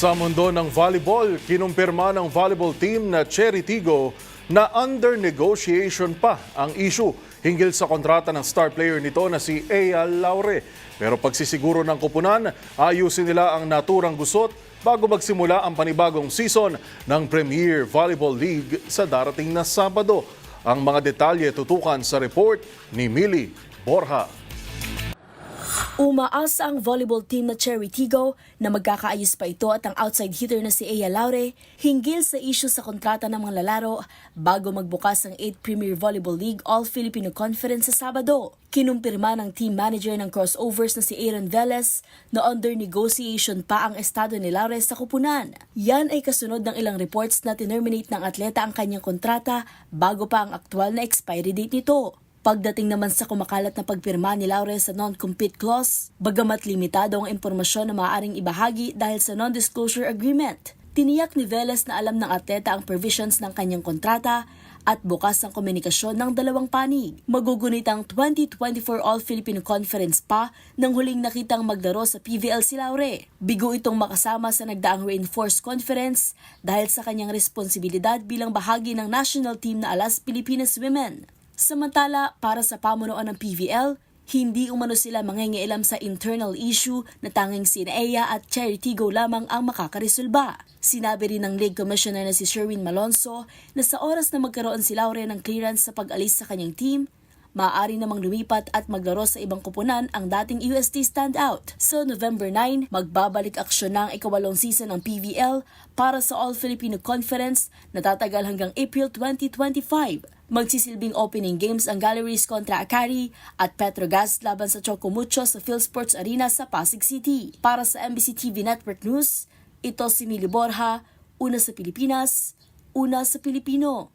Sa mundo ng volleyball, kinumpirma ng volleyball team na Cherry Tigo na under negotiation pa ang issue hinggil sa kontrata ng star player nito na si Ea Laure. Pero pagsisiguro ng kupunan, ayusin nila ang naturang gusot bago magsimula ang panibagong season ng Premier Volleyball League sa darating na Sabado. Ang mga detalye tutukan sa report ni Millie Borja. Umaasa ang volleyball team na Cherry Tigo na magkakaayos pa ito at ang outside hitter na si Ea Laure hinggil sa issue sa kontrata ng mga lalaro bago magbukas ang 8th Premier Volleyball League All-Filipino Conference sa Sabado. Kinumpirma ng team manager ng crossovers na si Aaron Velez na under negotiation pa ang estado ni Laure sa kupunan. Yan ay kasunod ng ilang reports na tinerminate ng atleta ang kanyang kontrata bago pa ang aktual na expiry date nito. Pagdating naman sa kumakalat na pagpirma ni Laure sa non-compete clause, bagamat limitado ang impormasyon na maaaring ibahagi dahil sa non-disclosure agreement, tiniyak ni Velez na alam ng atleta ang provisions ng kanyang kontrata at bukas ang komunikasyon ng dalawang panig. Magugunit ang 2024 All-Filipino Conference pa nang huling nakitang maglaro sa PVL si Laure. Bigo itong makasama sa nagdaang reinforced conference dahil sa kanyang responsibilidad bilang bahagi ng national team na Alas Pilipinas Women. Samantala, para sa pamunuan ng PVL, hindi umano sila mangingialam sa internal issue na tanging sina Ea at Cherry Tigo lamang ang makakaresolba. Sinabi rin ng League Commissioner na si Sherwin Malonzo na sa oras na magkaroon si Laure ng clearance sa pag-alis sa kanyang team, maaari namang lumipat at maglaro sa ibang kupunan ang dating UST standout. So November 9, magbabalik aksyon ng ikawalong season ng PVL para sa All-Filipino Conference na tatagal hanggang April 2025. Magsisilbing opening games ang Galleries kontra Akari at Petrogas laban sa Chocomucho sa PhilSports Arena sa Pasig City. Para sa MBC TV Network News, ito si Millie Borja, una sa Pilipinas, una sa Pilipino.